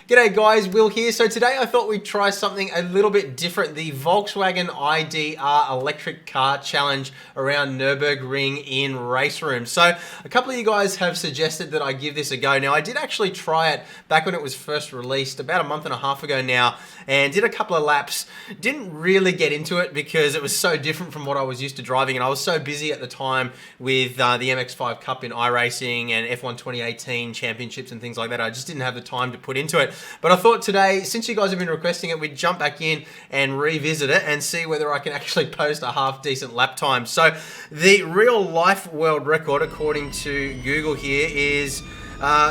G'day guys, Will here. So today I thought we'd try something a little bit different, the Volkswagen ID.R electric car challenge around Nurburgring in Raceroom. So a couple of you guys have suggested that I give this a go. Now I did actually try it back when it was first released about a month and a half ago now, and did a couple of laps. Didn't really get into it because it was so different from what I was used to driving, and I was so busy at the time with the MX-5 Cup in iRacing and F1 2018 championships and things like that. I just didn't have the time to put into it. But I thought today, since you guys have been requesting it, we'd jump back in and revisit it and see whether I can actually post a half decent lap time. So the real life world record, according to Google here, is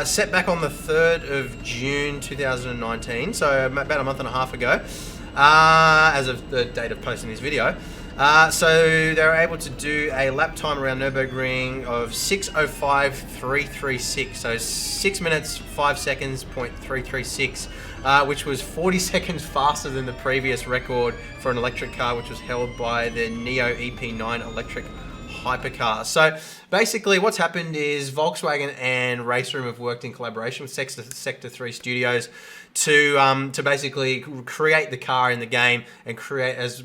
set back on the 3rd of June 2019, so about a month and a half ago, as of the date of posting this video. So they were able to do a lap time around Nurburgring of 6:05.336, so 6 minutes 5 seconds .336, which was 40 seconds faster than the previous record for an electric car, which was held by the Neo EP9 electric hypercar. So basically what's happened is Volkswagen and Raceroom have worked in collaboration with Sector 3 Studios to basically create the car in the game and create as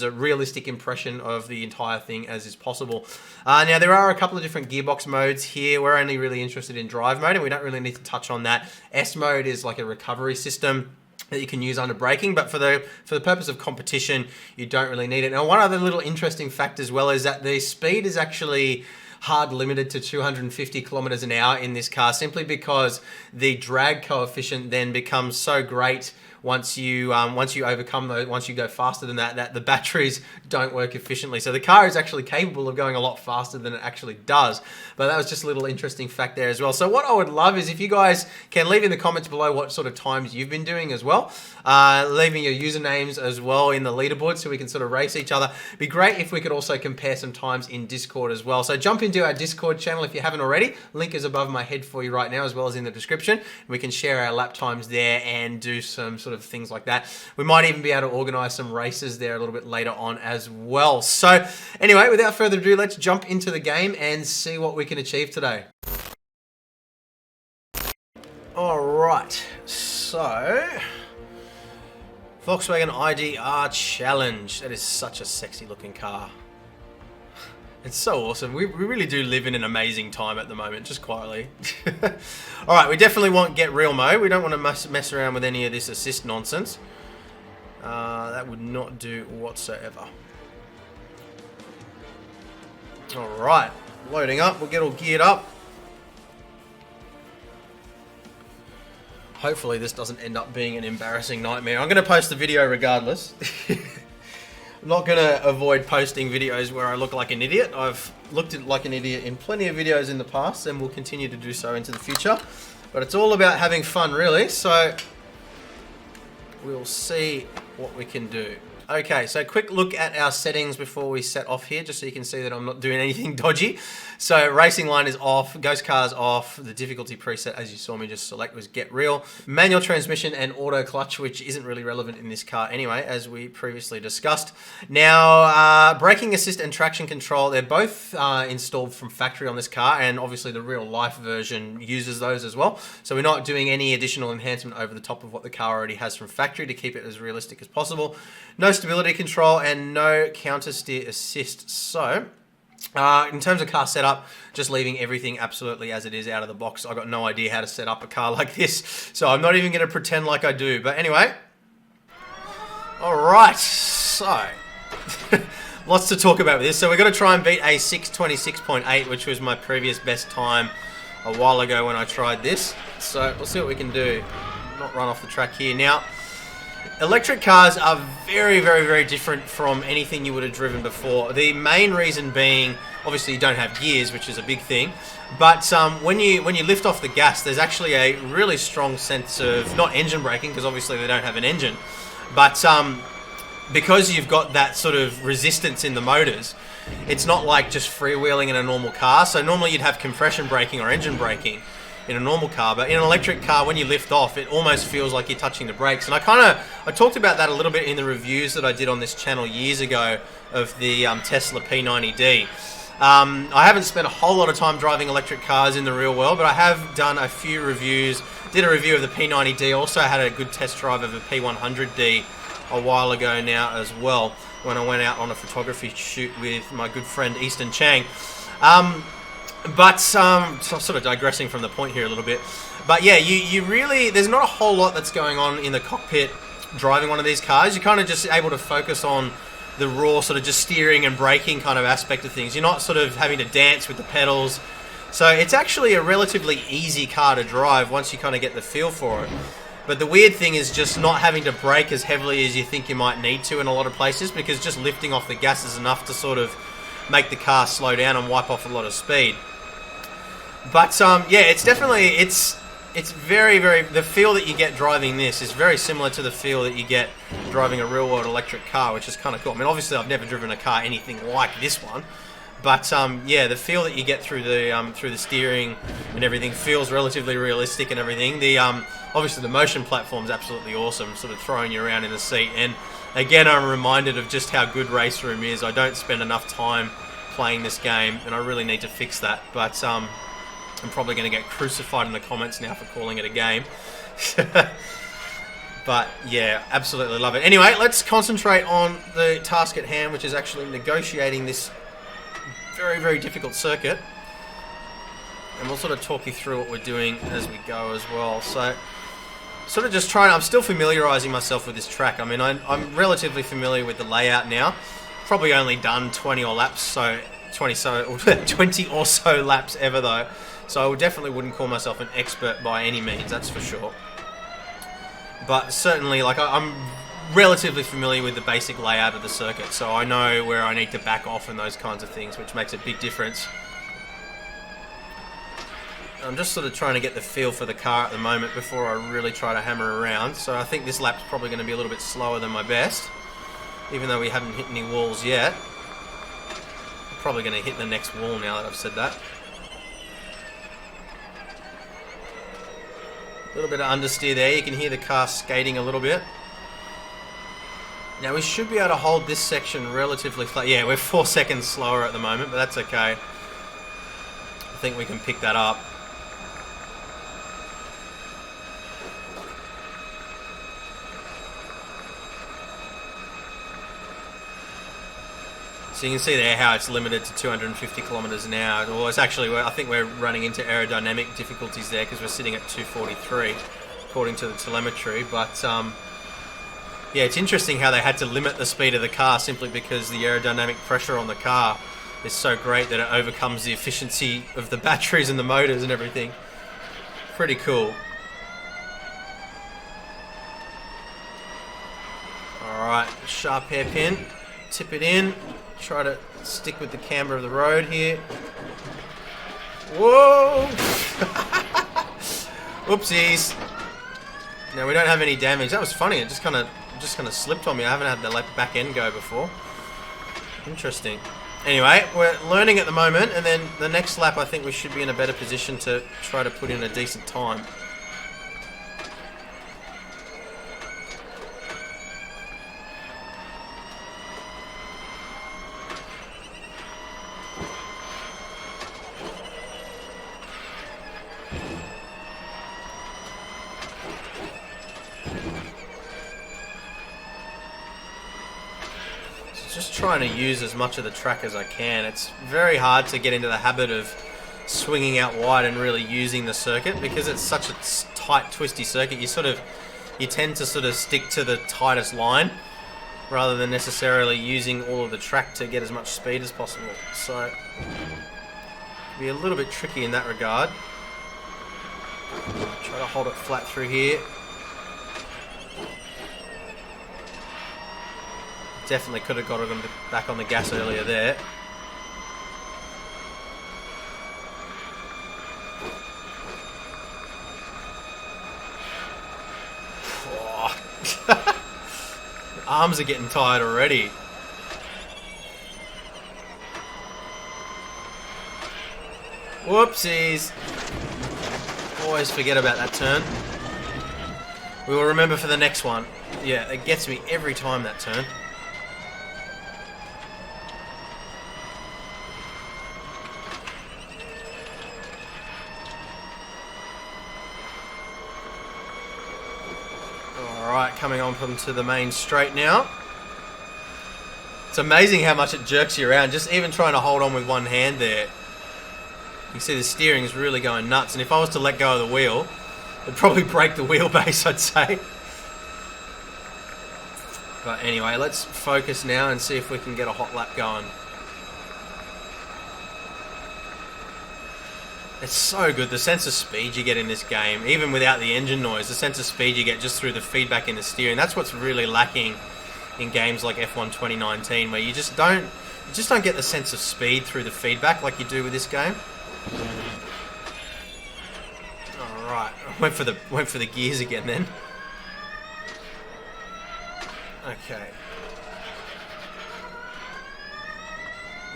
a realistic impression of the entire thing as is possible. Now there are a couple of different gearbox modes here. We're only really interested in drive mode, and we don't really need to touch on that. S mode is like a recovery system that you can use under braking, but for the purpose of competition, you don't really need it. Now, one other little interesting fact as well is that the speed is actually hard limited to 250 kilometers an hour in this car, simply because the drag coefficient then becomes so great once you overcome those, once you go faster than that the batteries don't work efficiently. So the car is actually capable of going a lot faster than it actually does. But that was just a little interesting fact there as well. So what I would love is if you guys can leave in the comments below what sort of times you've been doing as well. Leaving your usernames as well in the leaderboard so we can sort of race each other. It'd be great if we could also compare some times in Discord as well. So jump into our Discord channel if you haven't already. Link is above my head for you right now, as well as in the description. We can share our lap times there and do some sort of things like that. We might even be able to organize some races there a little bit later on as well. So anyway, without further ado, let's jump into the game and see what we can achieve today. All right, so Volkswagen ID.R challenge. That is such a sexy looking car. It's so awesome. We really do live in an amazing time at the moment, just quietly. All right, we definitely want get real mode. We don't want to mess around with any of this assist nonsense. That would not do whatsoever. All right, loading up. We'll get all geared up. Hopefully this doesn't end up being an embarrassing nightmare. I'm going to post the video regardless. I'm not going to avoid posting videos where I look like an idiot. I've looked like an idiot in plenty of videos in the past and will continue to do so into the future. But it's all about having fun, really. So we'll see what we can do. Okay, so quick look at our settings before we set off here, just so you can see that I'm not doing anything dodgy. So racing line is off, ghost car's off, the difficulty preset, as you saw me just select, was get real. Manual transmission and auto clutch, which isn't really relevant in this car anyway, as we previously discussed. Now, braking assist and traction control, they're both installed from factory on this car, and obviously the real life version uses those as well. So we're not doing any additional enhancement over the top of what the car already has from factory to keep it as realistic as possible. No stability control and no counter steer assist. So in terms of car setup, just leaving everything absolutely as it is out of the box. I've got no idea how to set up a car like this, so I'm not even going to pretend like I do. But anyway, all right, so lots to talk about with this. So we're going to try and beat a 6:26.8, which was my previous best time a while ago when I tried this. So we'll see what we can do. Not run off the track here. Now, electric cars are very, very, very different from anything you would have driven before. The main reason being, obviously you don't have gears, which is a big thing. But when you lift off the gas, there's actually a really strong sense of, not engine braking, because obviously they don't have an engine, but because you've got that sort of resistance in the motors, it's not like just freewheeling in a normal car. So normally you'd have compression braking or engine braking in a normal car, but in an electric car, when you lift off, it almost feels like you're touching the brakes. And I talked about that a little bit in the reviews that I did on this channel years ago of the Tesla P90D. I haven't spent a whole lot of time driving electric cars in the real world, but I have done a few reviews. Did a review of the P90D, also had a good test drive of the P100D a while ago now as well, when I went out on a photography shoot with my good friend Easton Chang. So sort of digressing from the point here a little bit. But yeah, you really, there's not a whole lot that's going on in the cockpit driving one of these cars. You're kind of just able to focus on the raw sort of just steering and braking kind of aspect of things. You're not sort of having to dance with the pedals. So it's actually a relatively easy car to drive once you kind of get the feel for it. But the weird thing is just not having to brake as heavily as you think you might need to in a lot of places, because just lifting off the gas is enough to sort of make the car slow down and wipe off a lot of speed. But yeah, it's definitely, it's very, very, the feel that you get driving this is very similar to the feel that you get driving a real world electric car, which is kind of cool. I mean, obviously I've never driven a car anything like this one, but yeah, the feel that you get through the steering and everything feels relatively realistic and everything. The obviously the motion platform is absolutely awesome, sort of throwing you around in the seat. And again, I'm reminded of just how good Raceroom is. I don't spend enough time playing this game, and I really need to fix that. But I'm probably going to get crucified in the comments now for calling it a game. But yeah, absolutely love it. Anyway, let's concentrate on the task at hand, which is actually negotiating this very, very difficult circuit. And we'll sort of talk you through what we're doing as we go as well. So, sort of just trying, I'm still familiarizing myself with this track. I mean, I'm relatively familiar with the layout now. Probably only done 20 or so laps ever though. So I definitely wouldn't call myself an expert by any means, that's for sure. But certainly, like, I'm relatively familiar with the basic layout of the circuit, so I know where I need to back off and those kinds of things, which makes a big difference. I'm just sort of trying to get the feel for the car at the moment before I really try to hammer around. So I think this lap's probably going to be a little bit slower than my best, even though we haven't hit any walls yet. I'm probably going to hit the next wall now that I've said that. A little bit of understeer there. You can hear the car skating a little bit. Now we should be able to hold this section relatively flat. Yeah, we're 4 seconds slower at the moment, but that's okay. I think we can pick that up. So you can see there how it's limited to 250 kilometers an hour. Well, it's actually, I think we're running into aerodynamic difficulties there because we're sitting at 243 according to the telemetry. But yeah, it's interesting how they had to limit the speed of the car simply because the aerodynamic pressure on the car is so great that it overcomes the efficiency of the batteries and the motors and everything. Pretty cool. Alright, sharp hairpin. Tip it in. Try to stick with the camber of the road here. Whoa! Oopsies. Now we don't have any damage. That was funny. It just kind of slipped on me. I haven't had the back end go before. Interesting. Anyway, we're learning at the moment, and then the next lap I think we should be in a better position to try to put in a decent time. Just trying to use as much of the track as I can. It's very hard to get into the habit of swinging out wide and really using the circuit because it's such a tight, twisty circuit. You tend to sort of stick to the tightest line rather than necessarily using all of the track to get as much speed as possible. So be a little bit tricky in that regard. Try to hold it flat through here. Definitely could have got it back on the gas earlier there. Oh. Arms are getting tired already. Whoopsies. Always forget about that turn. We will remember for the next one. Yeah, it gets me every time, that turn. coming on onto the main straight now. It's amazing how much it jerks you around, just even trying to hold on with one hand there. You can see the steering is really going nuts, and if I was to let go of the wheel, it'd probably break the wheelbase, I'd say. But anyway, let's focus now and see if we can get a hot lap going. It's so good, the sense of speed you get in this game, even without the engine noise, the sense of speed you get just through the feedback in the steering. That's what's really lacking in games like F1 2019, where you just don't get the sense of speed through the feedback like you do with this game. All right, went for the gears again then. Okay,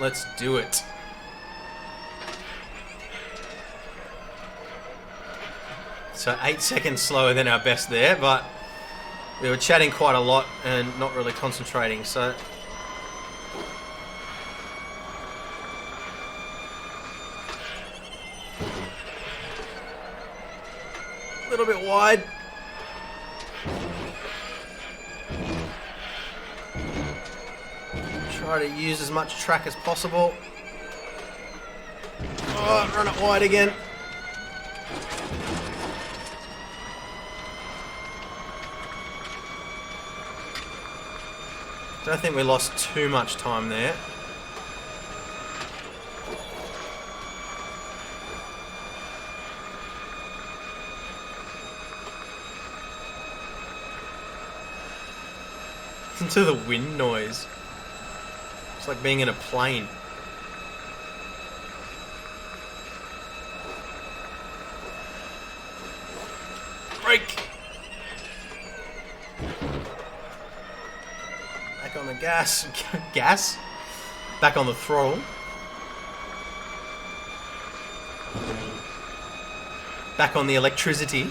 let's do it. So 8 seconds slower than our best there, but we were chatting quite a lot and not really concentrating, so a little bit wide. Try to use as much track as possible. Oh, run it wide again. I don't think we lost too much time there. Listen to the wind noise. It's like being in a plane. Brake! On the gas, back on the throttle, back on the electricity.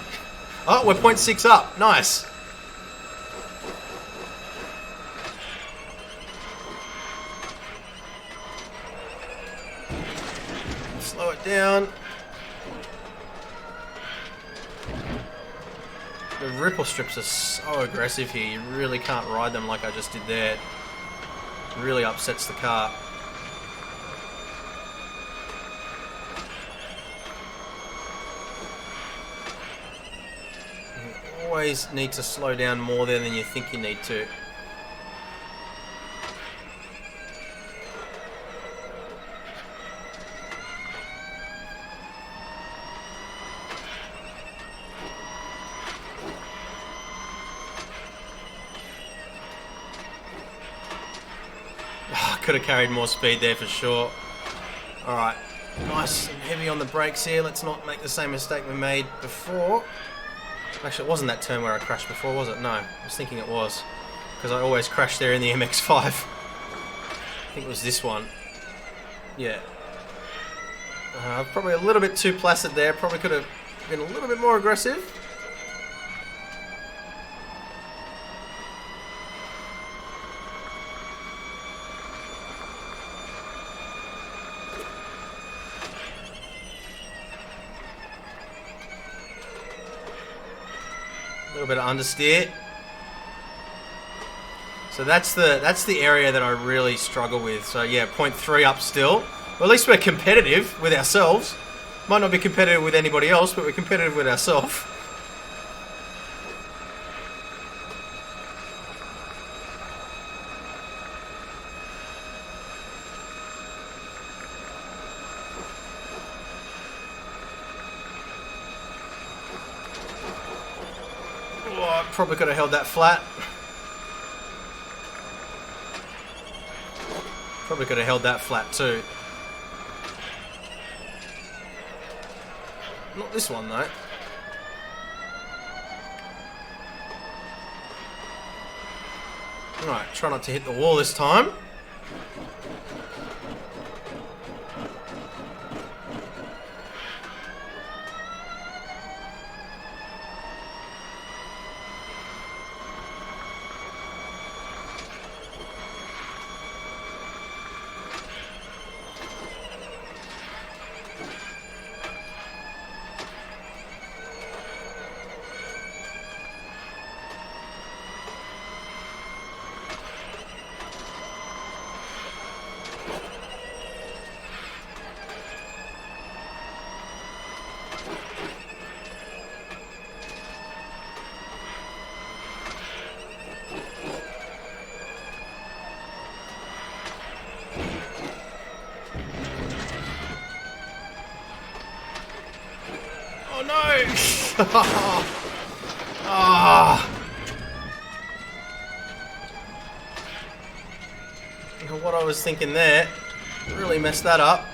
Oh, we're 0.6 up, nice. Slow it down. The ripple strips are so aggressive here, you really can't ride them like I just did there. It really upsets the car. You always need to slow down more there than you think you need to. Could have carried more speed there for sure. Alright, nice and heavy on the brakes here. Let's not make the same mistake we made before. Actually, it wasn't that turn where I crashed before, was it? No, I was thinking it was. Because I always crash there in the MX-5. I think it was this one. Yeah. Probably a little bit too placid there. Probably could have been a little bit more aggressive. A little bit of understeer. So that's the area that I really struggle with. So yeah, 0.3 up still. Well, at least we're competitive with ourselves. Might not be competitive with anybody else, but we're competitive with ourselves. Oh, probably could have held that flat. Probably could have held that flat too. Not this one though. Alright, try not to hit the wall this time. Ah. What I was thinking there, really messed that up.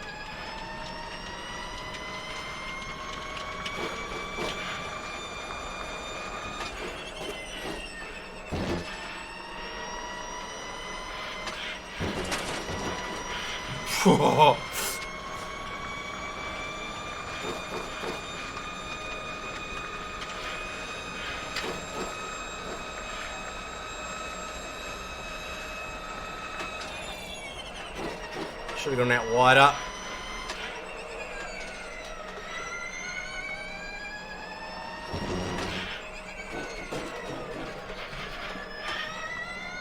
Should have gone out wider.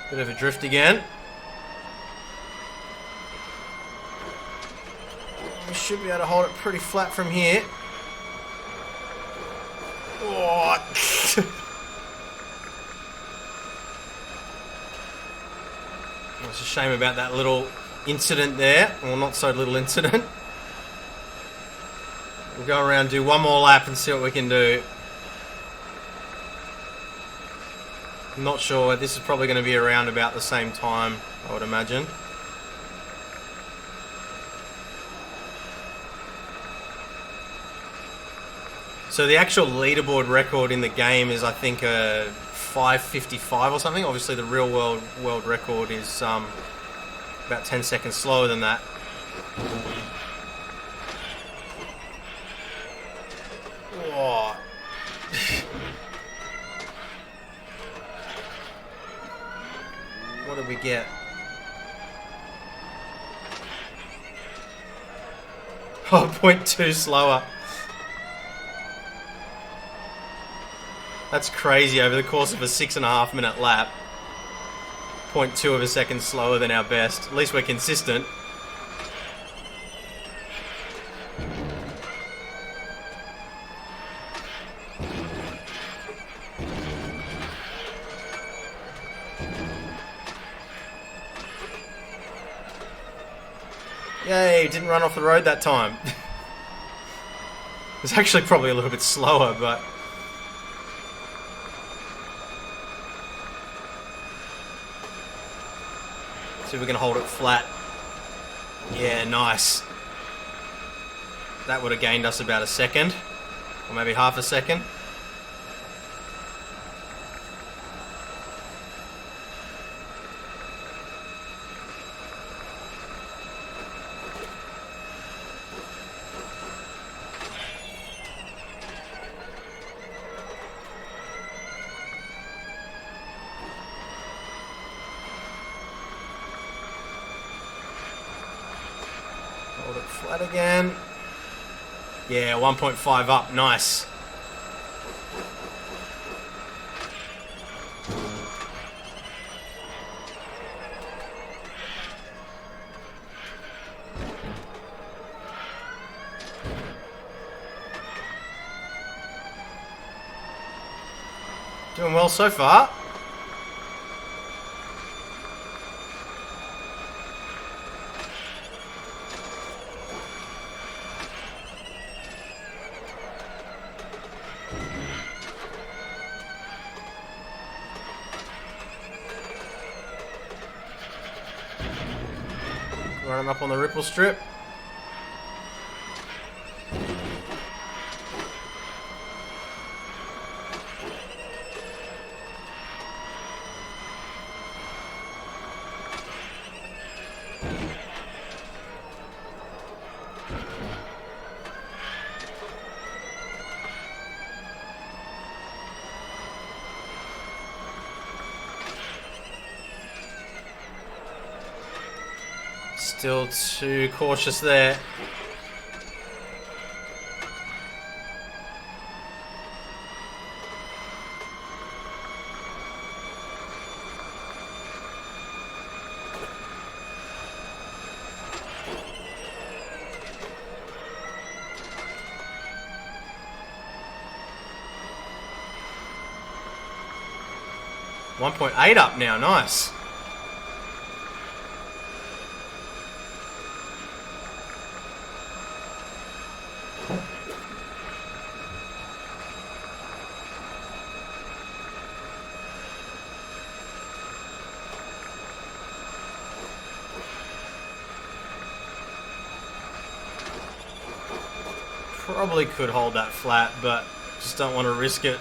Bit of a drift again. We should be able to hold it pretty flat from here. Oh. It's a shame about that little incident there. Well, not so little incident. We'll go around, do one more lap and see what we can do. I'm not sure. This is probably going to be around about the same time, I would imagine. So the actual leaderboard record in the game is, I think, a 5:55 or something. Obviously, the real world record is about 10 seconds slower than that. Oh. What did we get? Oh, 0.2 slower. That's crazy. Over the course of a 6.5 minute lap, 0.2 of a second slower than our best. At least we're consistent. Yay, didn't run off the road that time. It was actually probably a little bit slower, but... see if we can hold it flat. Yeah, nice. That would have gained us about a second, or maybe half a second. Hold it flat again. Yeah, 1.5 up. Nice. Doing well so far. Running up on the ripple strip. Still too cautious there. $1.8 up now, nice. Probably could hold that flat, but just don't want to risk it.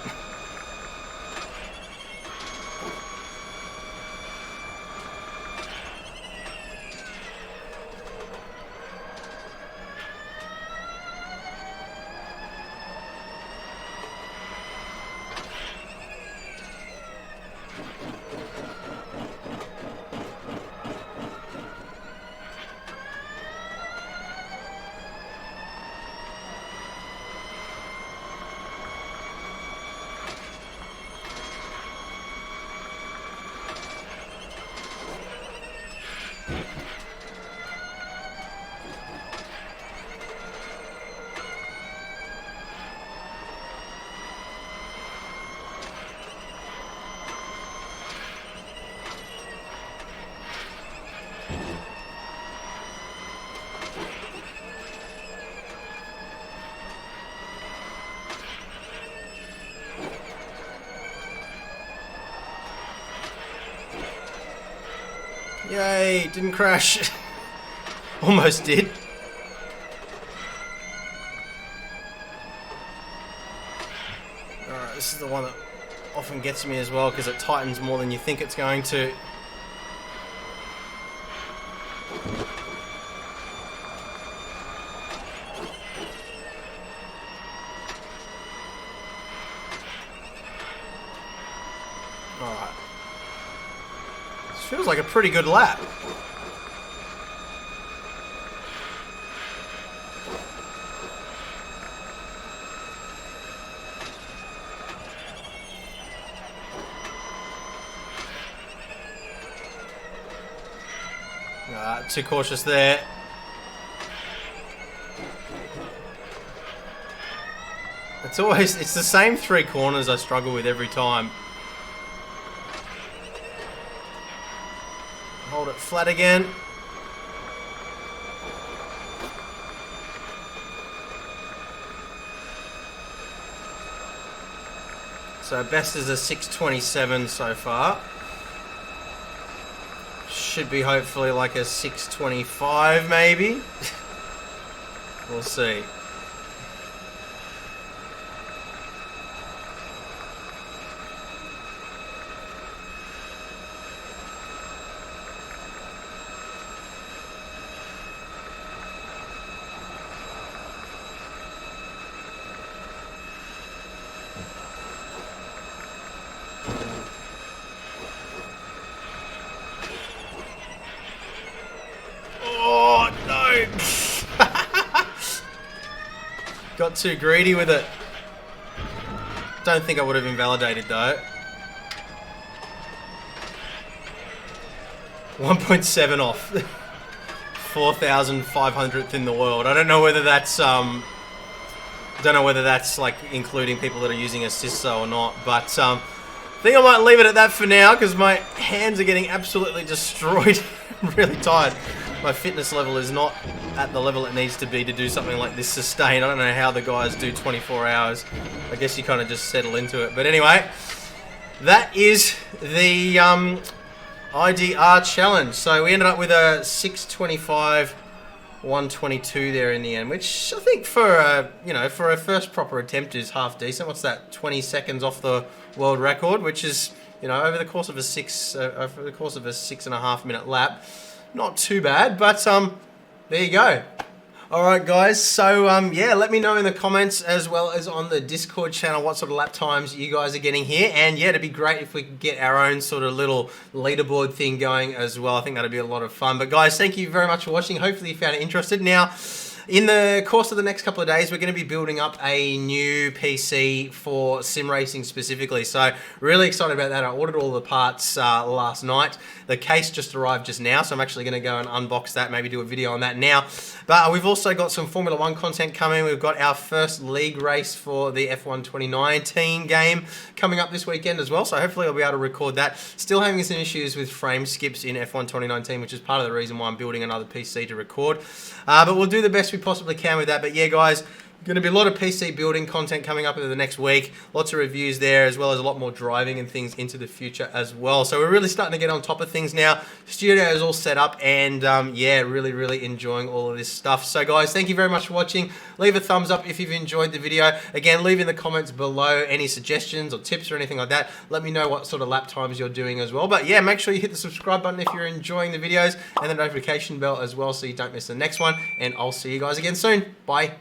Yay, didn't crash. Almost did. Alright, this is the one that often gets me as well because it tightens more than you think it's going to. Alright. Feels like a pretty good lap. Too cautious there. It's the same 3 corners I struggle with every time. Hold it flat again. So best is a 627 so far. Should be hopefully like a 625 maybe. We'll see. Got too greedy with it. Don't think I would have invalidated though. 1.7 off. 4,500th in the world. I don't know whether that's like including people that are using Assisto or not, but I think I might leave it at that for now because my hands are getting absolutely destroyed. I'm really tired. My fitness level is not at the level it needs to be to do something like this sustained. I don't know how the guys do 24 hours. I guess you kind of just settle into it. But anyway, that is the ID.R challenge. So we ended up with a 625, 122 there in the end, which I think for a first proper attempt is half decent. What's that? 20 seconds off the world record, which is, over the course of a 6.5 minute lap. Not too bad, but there you go. Alright guys, so yeah, let me know in the comments as well as on the Discord channel what sort of lap times you guys are getting here. And yeah, it'd be great if we could get our own sort of little leaderboard thing going as well. I think that'd be a lot of fun. But guys, thank you very much for watching. Hopefully you found it interesting. Now, in the course of the next couple of days, we're going to be building up a new PC for sim racing specifically. So really excited about that. I ordered all the parts last night. The case just arrived just now, so I'm actually going to go and unbox that, maybe do a video on that now. But we've also got some Formula 1 content coming. We've got our first league race for the F1 2019 game coming up this weekend as well, so hopefully I'll be able to record that. Still having some issues with frame skips in F1 2019, which is part of the reason why I'm building another PC to record. But we'll do the best we possibly can with that. But yeah, guys, Going to be a lot of PC building content coming up over the next week. Lots of reviews there, as well as a lot more driving and things into the future as well. So we're really starting to get on top of things now. Studio is all set up, and yeah, really enjoying all of this stuff. So guys, thank you very much for watching. Leave a thumbs up if you've enjoyed the video. Again, leave in the comments below any suggestions or tips or anything like that. Let me know what sort of lap times you're doing as well. But yeah, make sure you hit the subscribe button if you're enjoying the videos, and the notification bell as well so you don't miss the next one. And I'll see you guys again soon. Bye.